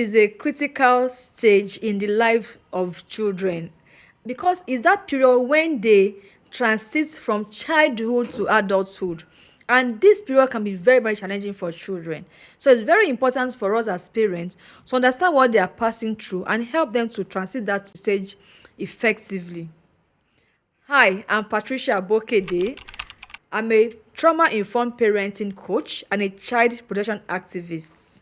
is a critical stage in the life of children because it's that period when they transit from childhood to adulthood. And this period can be very, very challenging for children. So it's very important for us as parents to understand what they are passing through and help them to transit that stage effectively. Hi, I'm Patricia Bokede. I'm a trauma informed parenting coach and a child protection activist.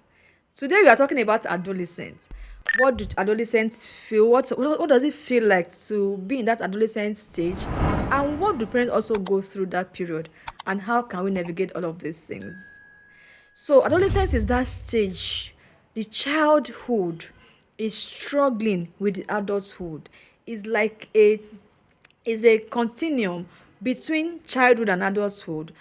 Today we are talking about adolescents. What do adolescents feel? What does it feel like to be in that adolescent stage? And what do parents also go through that period? And how can we navigate all of these things? So adolescence is that stage. The childhood is struggling with the adulthood. It's like a continuum between childhood and adulthood.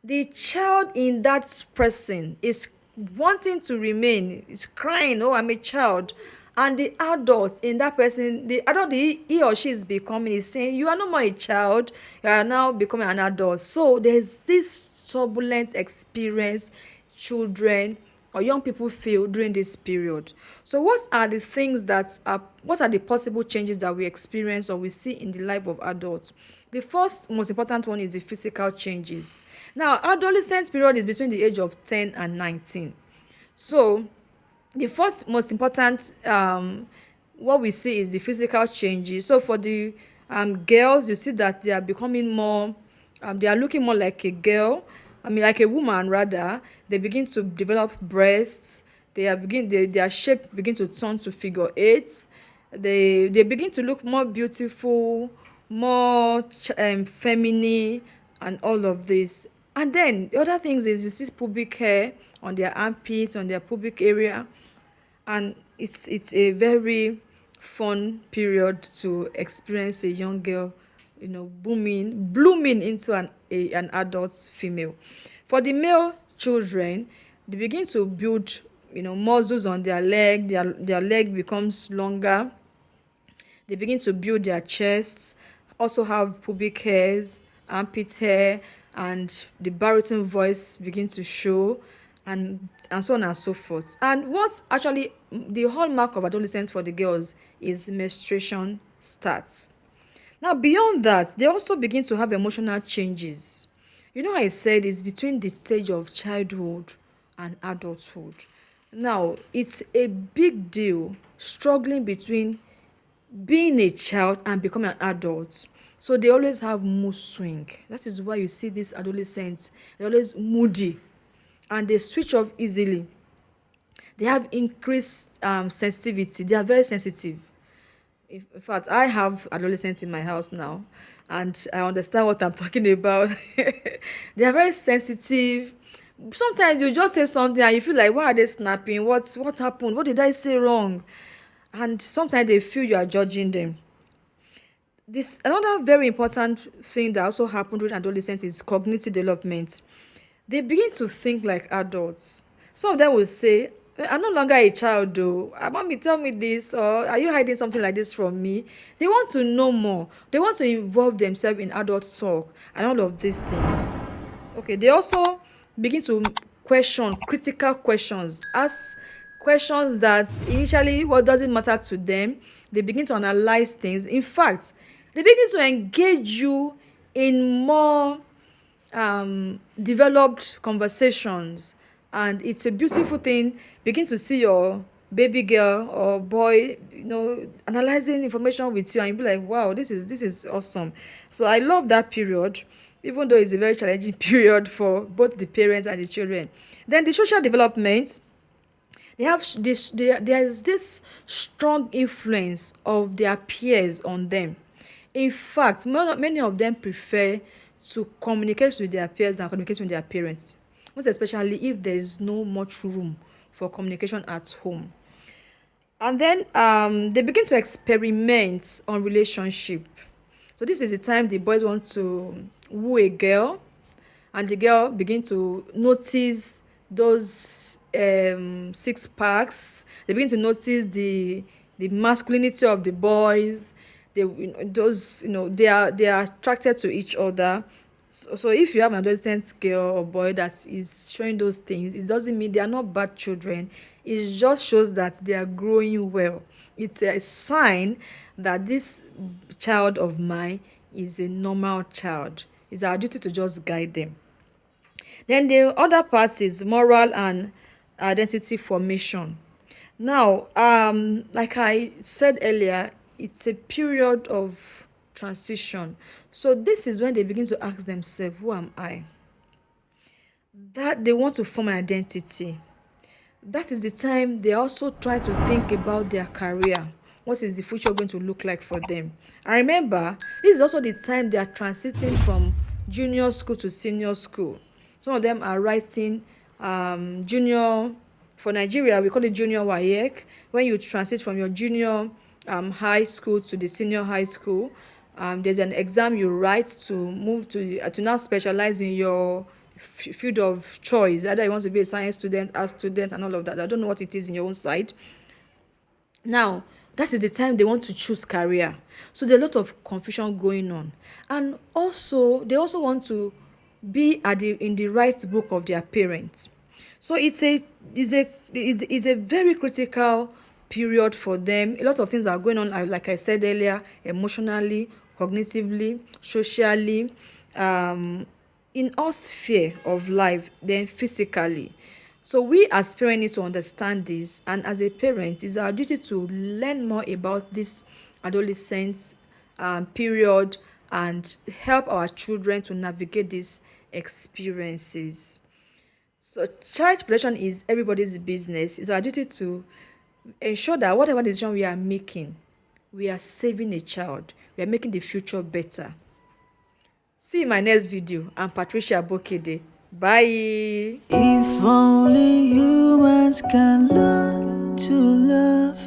The child in that person is wanting to remain, is crying, oh, I'm a child. And the adult in that person, the adult he or she is becoming is saying, you are no more a child, you are now becoming an adult. So there's this turbulent experience children or young people feel during this period. So what are the possible changes that we experience or we see in the life of adults? The first most important one is the physical changes. Now, adolescent period is between the age of 10 and 19. So the first most important what we see is the physical changes. So for the girls, you see that they are becoming more they are looking more like a girl, like a woman rather. They begin to develop breasts. Their shape begin to turn to figure eight. They begin to look more beautiful, more feminine, and all of this. And then the other things is you see pubic hair on their armpits, on their pubic area, and it's a very fun period to experience a young girl, blooming into an adult female. For the male children, they begin to build muscles on their leg. Their leg becomes longer. They begin to build their chests, also have pubic hairs, armpit hair, and the baritone voice begin to show, and so on and so forth. And what's actually the hallmark of adolescence for the girls is menstruation starts. Now, beyond that, they also begin to have emotional changes. I said it's between the stage of childhood and adulthood. Now, it's a big deal struggling between being a child and becoming an adult. So they always have mood swing. That is why you see these adolescents, they're always moody and they switch off easily. They have increased sensitivity. They are very sensitive. In fact, I have adolescents in my house now, and I understand what I'm talking about. They are very sensitive. Sometimes you just say something and you feel like, why are they snapping? What happened? What did I say wrong? And sometimes they feel you are judging them. This another very important thing that also happened during adolescence is cognitive development. They begin to think like adults. Some of them will say, I'm no longer a child though. Mommy, tell me this, or are you hiding something like this from me? They want to know more. They want to involve themselves in adult talk and all of these things. Okay, they also begin to question critical questions, ask questions that initially what doesn't matter to them. They begin to analyze things. In fact, they begin to engage you in more developed conversations, and it's a beautiful thing. Begin to see your baby girl or boy analyzing information with you, and you be like, wow, this is awesome. So I love that period, even though it's a very challenging period for both the parents and the children. Then the social development, they have there is this strong influence of their peers on them. In fact, many of them prefer to communicate with their peers than communicate with their parents, most especially if there is no much room for communication at home. And then they begin to experiment on relationship. So this is the time the boys want to woo a girl, and the girl begin to notice those six packs. They begin to notice the masculinity of the boys. They you know, those you know they are attracted to each other, So if you have an adolescent girl or boy that is showing those things, it doesn't mean they are not bad children. It just shows that they are growing well. It's a sign that this child of mine is a normal child. It's our duty to just guide them. Then the other part is moral and identity formation. Now, like I said earlier, it's a period of transition. So this is when they begin to ask themselves, who am I? That they want to form an identity. That is the time they also try to think about their career. What is the future going to look like for them? And remember, this is also the time they are transiting from junior school to senior school. Some of them are writing junior, for Nigeria we call it junior WAEC. When you transit from your junior high school to the senior high school, there's an exam you write to move to now specialize in your field of choice. Either you want to be a science student, art student, and all of that. I don't know what it is in your own side. Now, that is the time they want to choose career. So there's a lot of confusion going on. And also, they also want to be in the right book of their parents. So it's a very critical period for them. A lot of things are going on, like I said earlier, emotionally, cognitively, socially, in all sphere of life, then physically. So we as parents need to understand this, and as a parent, it's our duty to learn more about this adolescent period and help our children to navigate these experiences. So child protection is everybody's business. It's our duty to ensure that whatever decision we are making, we are saving a child. We are making the future better. See you in my next video. I'm Patricia Bokede. Bye. If only humans can learn to love.